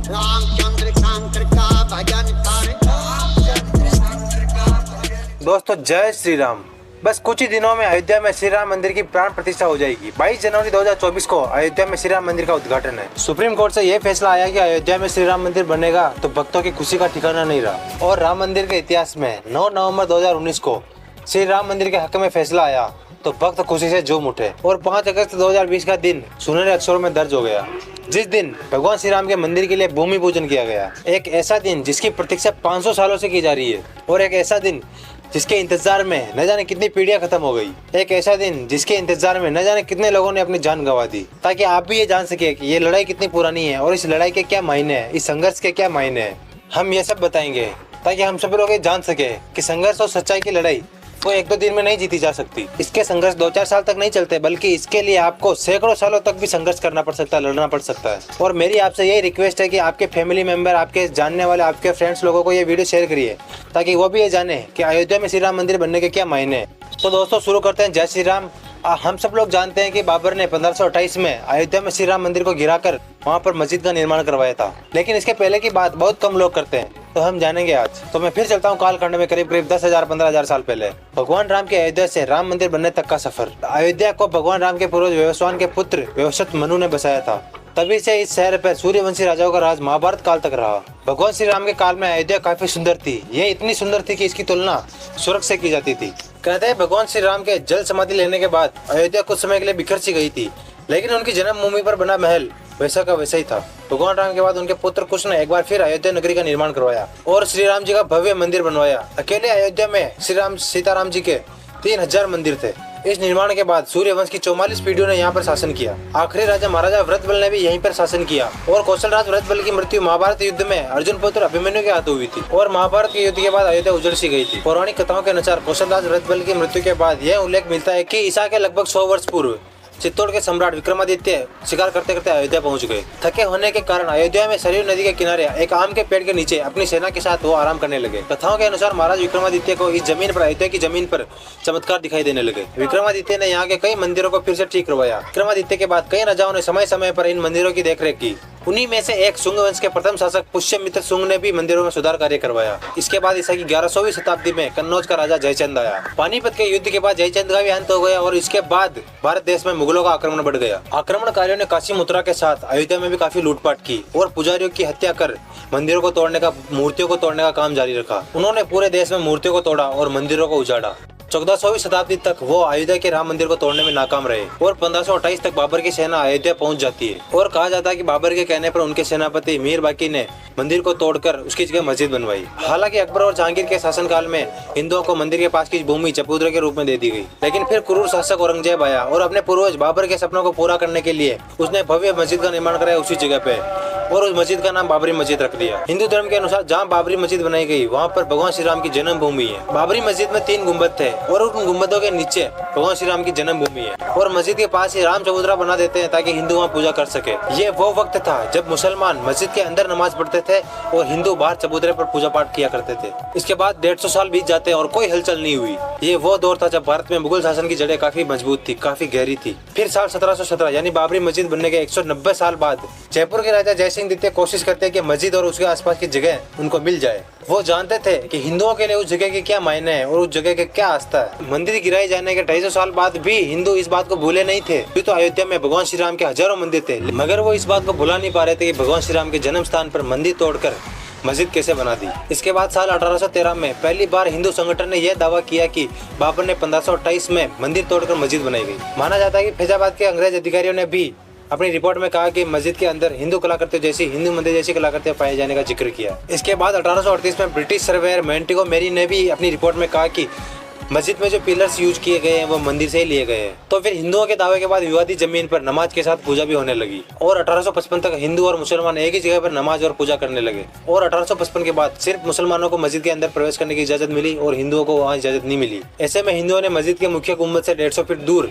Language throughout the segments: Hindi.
रामचंद्र शंकर का भजन कर। दोस्तों जय श्री राम। बस कुछ ही दिनों में अयोध्या में श्री राम मंदिर की प्राण प्रतिष्ठा हो जाएगी। 22 जनवरी 2024 को अयोध्या में श्री राम मंदिर का उद्घाटन है। सुप्रीम कोर्ट से यह फैसला आया कि अयोध्या में श्री राम मंदिर बनेगा तो भक्तों की खुशी का ठिकाना नहीं रहा। और राम मंदिर के इतिहास में 9 नवंबर 2019 को श्री राम मंदिर के हक में फैसला आया तो भक्त खुशी से झूम उठे। और 5 अगस्त 2020 का दिन सुनहरे अक्षरों में दर्ज हो गया, जिस दिन भगवान श्री राम के मंदिर के लिए भूमि पूजन किया गया। एक ऐसा दिन जिसकी प्रतीक्षा 500 सालों से की जा रही है, और एक ऐसा दिन जिसके इंतजार में न जाने कितनी पीढ़ियां खत्म हो गई। एक ऐसा दिन जिसके इंतजार में न जाने कितने लोगों ने अपनी जान गंवा दी, ताकि आप भी ये जान सके कि ये लड़ाई कितनी पुरानी है और इस लड़ाई के क्या मायने हैं, इस संघर्ष के क्या मायने हैं। हम ये सब बताएंगे ताकि हम सब लोग ये जान सके कि संघर्ष और सच्चाई की लड़ाई वो 1-2 दिन में नहीं जीती जा सकती। इसके संघर्ष 2-4 साल तक नहीं चलते, बल्कि इसके लिए आपको सैकड़ों सालों तक भी संघर्ष करना पड़ सकता है, लड़ना पड़ सकता है। और मेरी आपसे यही रिक्वेस्ट है कि आपके फैमिली मेंबर, आपके जानने वाले, आपके फ्रेंड्स लोगों को ये वीडियो शेयर करिए, ताकि वो भी ये जाने कि अयोध्या में श्री राम मंदिर बनने के क्या मायने हैं। तो दोस्तों शुरू करते हैं। जय श्री राम। हम सब लोग जानते हैं कि बाबर ने 1528 में अयोध्या में श्री राम मंदिर को गिराकर वहाँ पर मस्जिद का निर्माण करवाया था, लेकिन इसके पहले की बात बहुत कम लोग करते हैं, तो हम जानेंगे आज। तो मैं फिर चलता हूँ कालखंड में करीब 10,000-15,000 साल पहले। भगवान राम के अयोध्या से राम मंदिर बनने तक का सफर। अयोध्या को भगवान राम के पूर्वज व्यवस्वान के पुत्र व्यवसत मनु ने बसाया था। तभी से इस शहर पर सूर्यवंशी राजाओं का राज महाभारत काल तक रहा। भगवान श्री राम के काल में अयोध्या काफी सुंदर थी। ये इतनी सुंदर थी कि इसकी तुलना स्वर्ग से की जाती थी। कहते हैं भगवान श्री राम के जल समाधि लेने के बाद अयोध्या कुछ समय के लिए बिखर सी गई थी, लेकिन उनकी जन्मभूमि पर बना महल वैसा का वैसा ही था। भगवान राम के बाद उनके पुत्र कुश ने एक बार फिर अयोध्या नगरी का निर्माण करवाया और श्री राम जी का भव्य मंदिर बनवाया। अकेले अयोध्या में श्री राम सीताराम जी के 3000 मंदिर थे। इस निर्माण के बाद सूर्यवंश की 44 पीढ़ियों ने यहाँ पर शासन किया। आखिरी राजा महाराजा व्रतबल ने भी यहीं पर शासन किया। और कौशलराज व्रतबल की मृत्यु महाभारत युद्ध में अर्जुन पुत्र अभिमन्यु के हाथों हुई थी। और महाभारत के युद्ध के बाद अयोध्या उजड़ सी गई थी। पौराणिक कथाओं के अनुसार कौशलराज व्रतबल की मृत्यु के बाद यह उल्लेख मिलता है कि ईसा के लगभग 100 वर्ष पूर्व चित्तौड़ के सम्राट विक्रमादित्य शिकार करते करते अयोध्या पहुंच गए। थके होने के कारण अयोध्या में सरयू नदी के किनारे एक आम के पेड़ के नीचे अपनी सेना के साथ वो आराम करने लगे। कथाओं के अनुसार महाराज विक्रमादित्य को इस जमीन पर, अयोध्या की जमीन पर चमत्कार दिखाई देने लगे। विक्रमादित्य ने यहाँ के कई मंदिरों को फिर से ठीक करवाया। विक्रमादित्य के बाद कई राजाओं ने समय समय पर इन मंदिरों की देखरेख की। उन्हीं में से एक शुंग वंश के प्रथम शासक पुष्यमित्र शुंग ने भी मंदिरों में सुधार कार्य करवाया। इसके बाद ईसा की 1100वीं शताब्दी में कन्नौज का राजा जयचंद आया। पानीपत के युद्ध के बाद जयचंद का भी अंत हो गया और इसके बाद भारत देश में मुगलों का आक्रमण बढ़ गया। आक्रमणकारियों ने काशी मथुरा के साथ अयोध्या में भी काफी लूटपाट की और पुजारियों की हत्या कर मंदिरों को तोड़ने का, मूर्तियों को तोड़ने का काम जारी रखा। उन्होंने पूरे देश में मूर्तियों को तोड़ा और मंदिरों को उजाड़ा। 1400वीं शताब्दी तक वो अयोध्या के राम मंदिर को तोड़ने में नाकाम रहे और 1528 तक बाबर की सेना अयोध्या पहुंच जाती है। और कहा जाता है कि बाबर के कहने पर उनके सेनापति मीर बाकी ने मंदिर को तोड़कर उसकी जगह मस्जिद बनवाई। हालांकि अकबर और जहांगीर के शासनकाल में हिंदुओं को मंदिर के पास की भूमि चबूतरे के रूप में दे दी गई, लेकिन फिर क्रूर शासक औरंगजेब आया और अपने पूर्वज बाबर के सपनों को पूरा करने के लिए उसने भव्य मस्जिद का निर्माण कराया उसी जगह पे, और उस मस्जिद का नाम बाबरी मस्जिद रख दिया। हिंदू धर्म के अनुसार जहाँ बाबरी मस्जिद बनाई गई वहाँ पर भगवान श्री राम की जन्मभूमि है। बाबरी मस्जिद में 3 गुंबद थे और उन गुंबदों के नीचे भगवान श्री राम की जन्मभूमि है। और मस्जिद के पास ही राम चबूतरा बना देते हैं ताकि हिंदू वहाँ पूजा कर सके। ये वो वक्त था जब मुसलमान मस्जिद के अंदर नमाज पढ़ते थे और हिंदू बाहर चबूतरे पर पूजा पाठ किया करते थे। इसके बाद 150 साल बीत जाते हैं और कोई हलचल नहीं हुई। ये वो दौर था जब भारत में मुगल शासन की जड़ें काफी मजबूत थी, काफी गहरी थी। फिर साल 1717 यानी बाबरी मस्जिद बनने के 190 साल बाद जयपुर के राजा जयसिंह द्वितीय कोशिश करते हैं कि मस्जिद और उसके आसपास की जगह उनको मिल जाए। वो जानते थे कि हिंदुओं के लिए उस जगह के क्या मायने हैं और उस जगह के क्या आस्था है। मंदिर गिराए जाने के 250 साल बाद भी हिंदू इस बात को भूले नहीं थे कि तो अयोध्या में भगवान श्री राम के हजारों मंदिर थे, मगर वो इस बात को भुला नहीं पा रहे थे कि भगवान श्री राम के जन्म स्थान पर मंदिर तोड़कर मस्जिद कैसे बना दी। इसके बाद साल 1813 में पहली बार हिंदू संगठन ने यह दावा किया कि बाबर ने 1528 में मंदिर तोड़कर मस्जिद बनाई गई। माना जाता है कि फैजाबाद के अंग्रेज अधिकारियों ने भी अपनी रिपोर्ट में कहा कि मस्जिद के अंदर हिंदू कलाकृतियों जैसी, हिंदू मंदिर जैसी कलाकृतियां पाए जाने का जिक्र किया। इसके बाद 1838 में ब्रिटिश सर्वेयर मोंटेगो मेरी ने भी अपनी रिपोर्ट में कहा कि मस्जिद में जो पिलर्स यूज किए गए हैं वो मंदिर से ही लिए गए हैं। तो फिर हिंदुओं के दावे के बाद विवादित जमीन पर नमाज के साथ पूजा भी होने लगी और 1855 तक हिंदू और मुसलमान एक ही जगह पर नमाज और पूजा करने लगे। और 1855 के बाद सिर्फ मुसलमानों को मस्जिद के अंदर प्रवेश करने की इजाजत मिली और हिंदुओं को वहाँ इजाजत नहीं मिली। ऐसे में हिंदुओं ने मस्जिद के मुख्य गुम्बद से 150 फीट दूर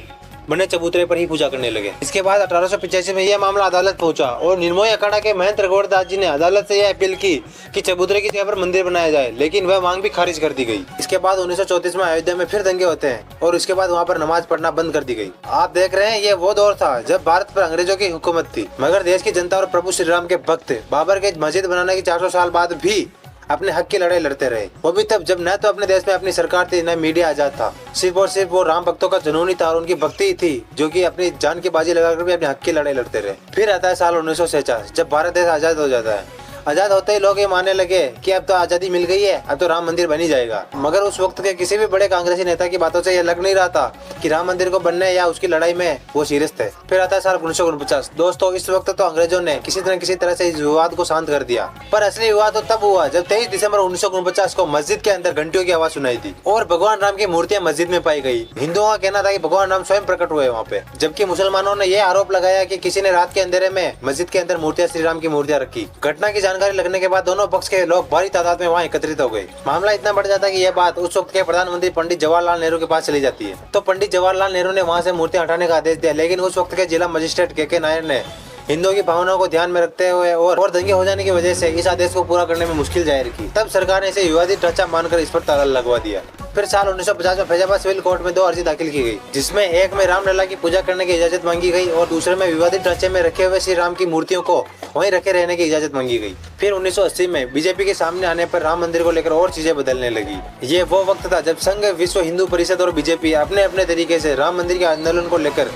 बने चबूतरे पर ही पूजा करने लगे। इसके बाद 1885 में यह मामला अदालत पहुंचा और निर्मोही अखाड़ा के महंत रघुवर दास जी ने अदालत से यह अपील की कि चबूतरे की जगह पर मंदिर बनाया जाए, लेकिन वह मांग भी खारिज कर दी गई। इसके बाद 1934 में अयोध्या में फिर दंगे होते हैं और इसके बाद वहाँ पर नमाज पढ़ना बंद कर दी गई। आप देख रहे हैं ये वो दौर था जब भारत पर अंग्रेजों की हुकूमत थी, मगर देश की जनता और प्रभु श्री राम के भक्त बाबर के मस्जिद बनाने की 400 साल बाद भी अपने हक की लड़ाई लड़ते रहे। वो भी तब जब न तो अपने देश में अपनी सरकार थी, न मीडिया आजाद था। सिर्फ और सिर्फ वो राम भक्तों का जुनून ही था और उनकी भक्ति ही थी जो कि अपनी जान की बाजी लगाकर भी अपने हक की लड़ाई लड़ते रहे। फिर आता है साल 1947 जब भारत देश आजाद हो जाता है। आजाद होते ही लोग ये मानने लगे कि अब तो आजादी मिल गई है, अब तो राम मंदिर बन ही जाएगा। मगर उस वक्त के किसी भी बड़े कांग्रेसी नेता की बातों से यह लग नहीं रहा था कि राम मंदिर को बनने या उसकी लड़ाई में वो सीरियस थे। फिर आता है साल 1949। दोस्तों, इस वक्त तो अंग्रेजों ने किसी तरह से इस विवाद को शांत कर दिया, पर असली विवाद तो तब हुआ जब 23 दिसंबर 1949 को मस्जिद के अंदर घंटियों की आवाज सुनाई थी और भगवान राम की मूर्तियां मस्जिद में पाई गई। हिंदुओं का कहना था कि भगवान राम स्वयं प्रकट हुए वहाँ पे, जबकि मुसलमानों ने यह आरोप लगाया कि किसी ने रात के अंधेरे में मस्जिद के अंदर मूर्तियां श्री राम की मूर्तियां रखी। घटना की जानकारी लगने के बाद दोनों पक्ष के लोग भारी तादाद में वहाँ एकत्रित हो गए। मामला इतना बढ़ जाता है कि यह बात उस वक्त के प्रधानमंत्री पंडित जवाहरलाल नेहरू के पास चली जाती है। तो पंडित जवाहरलाल नेहरू ने वहाँ से मूर्तियां हटाने का आदेश दिया, लेकिन उस वक्त के जिला मजिस्ट्रेट के नायर ने हिंदुओं की भावनाओं को ध्यान में रखते हुए और दंगे हो जाने की वजह से इस आदेश को पूरा करने में मुश्किल जाहिर की। तब सरकार ने इसे विवादित ढांचा मानकर इस पर ताला लगवा दिया। फिर साल 1950 में फैजाबाद सिविल कोर्ट में 2 अर्जी दाखिल की गई, जिसमें एक में रामलला की पूजा करने की इजाजत मांगी गई और दूसरे में विवादित ढांचे में रखे हुए श्री राम की मूर्तियों को वहीं रखे रहने की इजाजत मांगी गई। फिर 1980 में बीजेपी के सामने आने पर राम मंदिर को लेकर और चीजें बदलने लगी। ये वो वक्त था जब संघ, विश्व हिंदू परिषद और बीजेपी अपने अपने तरीके से राम मंदिर के आंदोलन को लेकर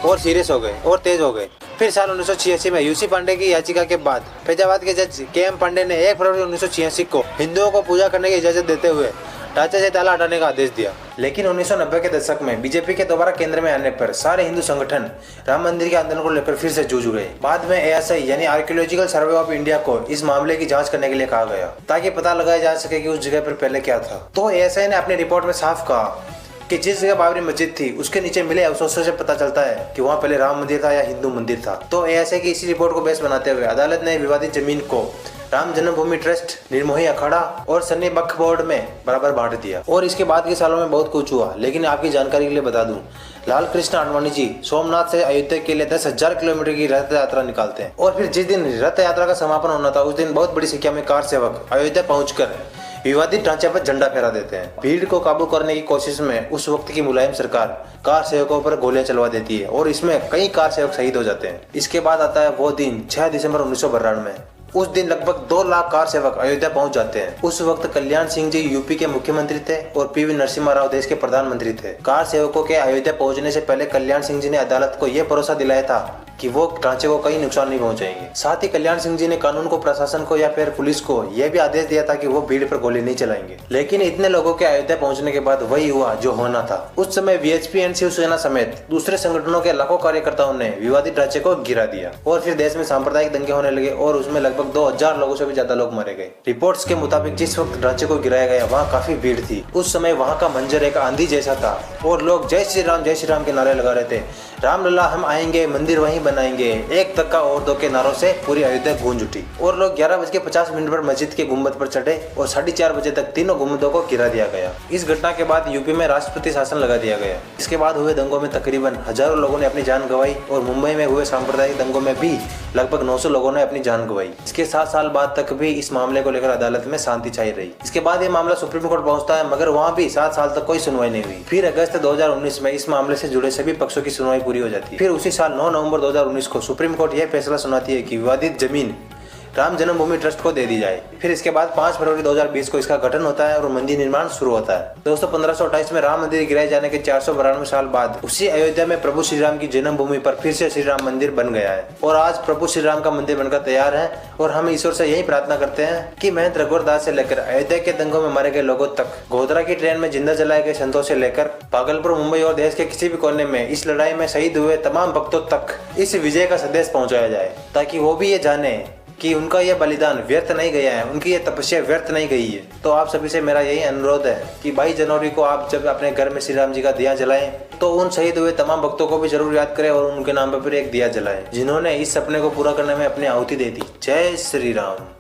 और सीरियस हो गए और तेज हो गए। फिर साल 1986 में यूसी पांडे की याचिका के बाद फैजाबाद के जज के.एम. पांडे ने 1 फरवरी 1986 को हिंदुओं को पूजा करने की इजाजत देते हुए ढांचे से ताला हटाने का आदेश दिया। लेकिन 1990 के दशक में बीजेपी के दोबारा केंद्र में आने पर सारे हिंदू संगठन राम मंदिर के आंदोलन को लेकर फिर से जूझ गए। बाद में ASI यानी आर्कियोलॉजिकल सर्वे ऑफ इंडिया को इस मामले की जांच करने के लिए कहा गया ताकि पता लगाया जा सके कि उस जगह पर पहले क्या था। तो ASI ने अपनी रिपोर्ट में साफ कहा कि जिस जगह बाबरी मस्जिद थी उसके नीचे मिले अवशेषों से पता चलता है कि वहाँ पहले राम मंदिर था या हिंदू मंदिर था। तो ASI की इसी रिपोर्ट को बेस बनाते हुए अदालत ने विवादित जमीन को राम जन्मभूमि ट्रस्ट, निर्मोही अखाड़ा और सन्नी वक्फ बोर्ड में बराबर बांट दिया। और इसके बाद के सालों में बहुत कुछ हुआ, लेकिन आपकी जानकारी के लिए बता दूं, लाल कृष्ण आडवाणी जी सोमनाथ से अयोध्या के लिए 10,000 किलोमीटर की रथ यात्रा निकालते हैं और फिर जिस दिन रथ यात्रा का समापन होना था उस दिन बहुत बड़ी संख्या में कार सेवक अयोध्या पहुंचकर विवादित ढांचे पर झंडा फहरा देते हैं। भीड़ को काबू करने की कोशिश में उस वक्त की मुलायम सरकार कार सेवकों पर गोलियां चलवा देती है और इसमें कई कार सेवक शहीद हो जाते हैं। इसके बाद आता है वो दिन 6 दिसंबर 1992। उस दिन लगभग 2 लाख कार सेवक अयोध्या पहुंच जाते हैं। उस वक्त कल्याण सिंह जी यूपी के मुख्यमंत्री थे और PV नरसिम्हा राव देश के प्रधानमंत्री थे। कार सेवकों के अयोध्या पहुंचने से पहले कल्याण सिंह जी ने अदालत को यह भरोसा दिलाया था कि वो ढांचे को कहीं नुकसान नहीं पहुंचाएंगे। साथ ही कल्याण सिंह जी ने कानून को, प्रशासन को या फिर पुलिस को यह भी आदेश दिया था कि वो भीड़ पर गोली नहीं चलाएंगे। लेकिन इतने लोगों के अयोध्या पहुंचने के बाद वही हुआ जो होना था। उस समय VHP एंड शिवसेना समेत दूसरे संगठनों के लाखों कार्यकर्ताओं ने विवादित ढांचे को गिरा दिया और फिर देश में सांप्रदायिक दंगे होने लगे और उसमें लगभग 2000 लोगों से भी ज्यादा लोग मारे गए। रिपोर्ट्स के मुताबिक जिस वक्त ढांचे को गिराया गया वहाँ काफी भीड़ थी। उस समय वहाँ का मंजर एक आंधी जैसा था और लोग जय श्री राम के नारे लगा रहे थे। रामलला हम आएंगे, मंदिर वहीं बनाएंगे, 1 धक्का और 2 के नारों से पूरी अयोध्या गूंज उठी और लोग 11:50 पर मस्जिद के गुम्बद पर चढ़े और 4:30 बजे तक तीनों गुम्बदों को गिरा दिया गया। इस घटना के बाद यूपी में राष्ट्रपति शासन लगा दिया गया। इसके बाद हुए दंगों में तकरीबन हजारों लोगों ने अपनी जान गंवाई और मुंबई में हुए सांप्रदायिक दंगों में भी लगभग 900 लोगों ने अपनी जान गंवाई। इसके 7 साल बाद तक भी इस मामले को लेकर अदालत में शांति छाई रही। इसके बाद ये मामला सुप्रीम कोर्ट पहुंचता है, मगर वहाँ भी 7 साल तक कोई सुनवाई नहीं हुई। फिर अगस्त 2019 में इस मामले से जुड़े सभी पक्षों की सुनवाई पूरी हो जाती है। फिर उसी साल 9 नवंबर 2019 को सुप्रीम कोर्ट यह फैसला सुनाती है कि विवादित जमीन राम जन्मभूमि ट्रस्ट को दे दी जाए। फिर इसके बाद 5 फरवरी 2020 को इसका गठन होता है और मंदिर निर्माण शुरू होता है। दोस्तों, 1528 में राम मंदिर गिराए जाने के 492 साल बाद उसी अयोध्या में प्रभु श्री राम की जन्मभूमि पर फिर से श्री राम मंदिर बन गया है और आज प्रभु श्री राम का मंदिर बनकर तैयार है। और हम ईश्वर से यही प्रार्थना करते हैं कि महंत रघुवर दास से लेकर अयोध्या के दंगों में मारे गए लोगों तक, गोधरा की ट्रेन में जिंदा जलाए गए संतों से लेकर भागलपुर, मुंबई और देश के किसी भी कोने में इस लड़ाई में शहीद हुए तमाम भक्तों तक इस विजय का संदेश पहुंचाया जाए, ताकि वो भी ये जाने कि उनका यह बलिदान व्यर्थ नहीं गया है, उनकी ये तपस्या व्यर्थ नहीं गई है। तो आप सभी से मेरा यही अनुरोध है कि 22 जनवरी को आप जब अपने घर में श्री राम जी का दिया जलाएं तो उन शहीद हुए तमाम भक्तों को भी जरूर याद करें और उनके नाम पर एक दिया जलाएं जिन्होंने इस सपने को पूरा करने में अपनी आहुति दे दी। जय श्री राम।